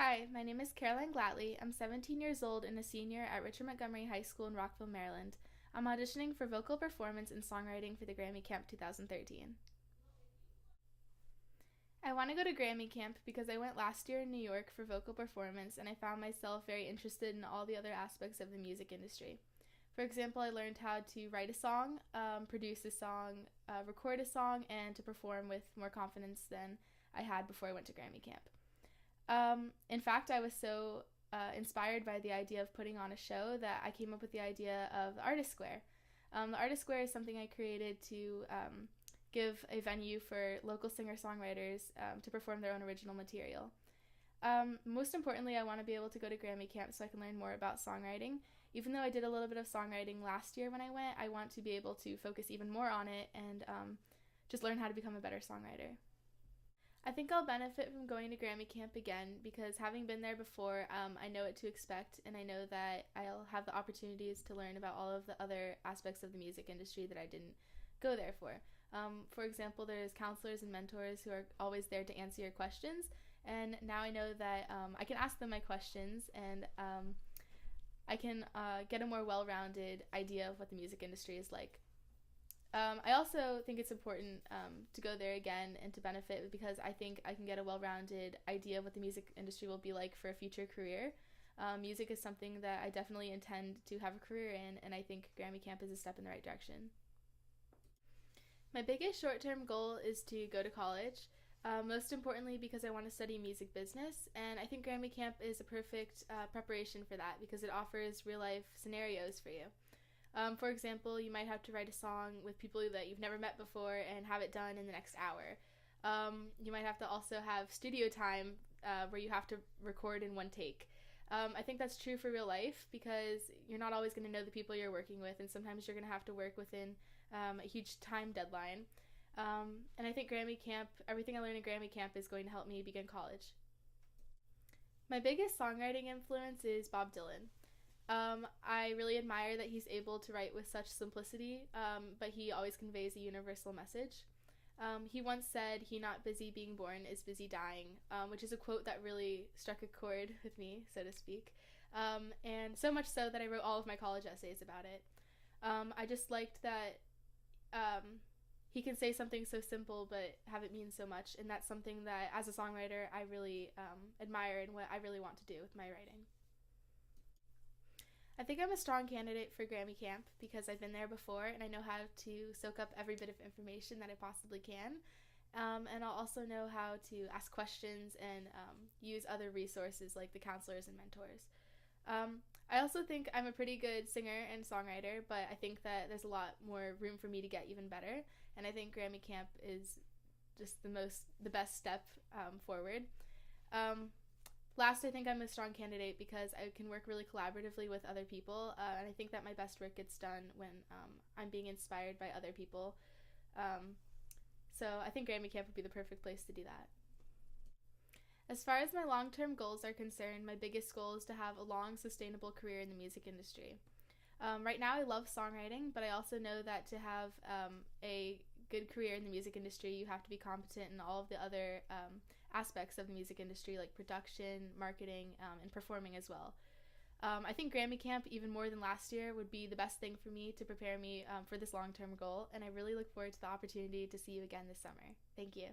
Hi, my name is Caroline Glattly. I'm 17 years old and a senior at Richard Montgomery High School in Rockville, Maryland. I'm auditioning for vocal performance and songwriting for the Grammy Camp 2013. I want to go to Grammy Camp because I went last year in New York for vocal performance and I found myself very interested in all the other aspects of the music industry. For example, I learned how to write a song, produce a song, record a song, and to perform with more confidence than I had before I went to Grammy Camp. In fact, I was so inspired by the idea of putting on a show that I came up with the idea of the Artist Square. The Artist Square is something I created to give a venue for local singer-songwriters to perform their own original material. Most importantly, I want to be able to go to Grammy Camp so I can learn more about songwriting. Even though I did a little bit of songwriting last year when I went, I want to be able to focus even more on it and just learn how to become a better songwriter. I think I'll benefit from going to Grammy Camp again because having been there before, I know what to expect and I know that I'll have the opportunities to learn about all of the other aspects of the music industry that I didn't go there for. For example, there's counselors and mentors who are always there to answer your questions, and now I know that I can ask them my questions and I can get a more well-rounded idea of what the music industry is like. I also think it's important to go there again and to benefit because I think I can get a well-rounded idea of what the music industry will be like for a future career. Music is something that I definitely intend to have a career in, and I think Grammy Camp is a step in the right direction. My biggest short-term goal is to go to college, most importantly because I want to study music business, and I think Grammy Camp is a perfect preparation for that because it offers real-life scenarios for you. For example, you might have to write a song with people that you've never met before and have it done in the next hour. You might have to also have studio time where you have to record in one take. I think that's true for real life because you're not always going to know the people you're working with, and sometimes you're going to have to work within a huge time deadline. And I think Grammy Camp, everything I learned in Grammy Camp is going to help me begin college. My biggest songwriting influence is Bob Dylan. I really admire that he's able to write with such simplicity, but he always conveys a universal message. He once said, "He not busy being born is busy dying," which is a quote that really struck a chord with me, so to speak. And so much so that I wrote all of my college essays about it. I just liked that he can say something so simple but have it mean so much, and that's something that, as a songwriter, I really admire and what I really want to do with my writing. I think I'm a strong candidate for Grammy Camp because I've been there before and I know how to soak up every bit of information that I possibly can. And I'll also know how to ask questions and use other resources like the counselors and mentors. I also think I'm a pretty good singer and songwriter, but I think that there's a lot more room for me to get even better. And I think Grammy Camp is just the best step forward. Last, I think I'm a strong candidate because I can work really collaboratively with other people, and I think that my best work gets done when I'm being inspired by other people. So I think Grammy Camp would be the perfect place to do that. As far as my long-term goals are concerned, my biggest goal is to have a long, sustainable career in the music industry. Right now, I love songwriting, but I also know that to have a good career in the music industry, you have to be competent in all of the other aspects of the music industry like production, marketing, and performing as well. I think Grammy Camp, even more than last year, would be the best thing for me to prepare me for this long-term goal, and I really look forward to the opportunity to see you again this summer. Thank you.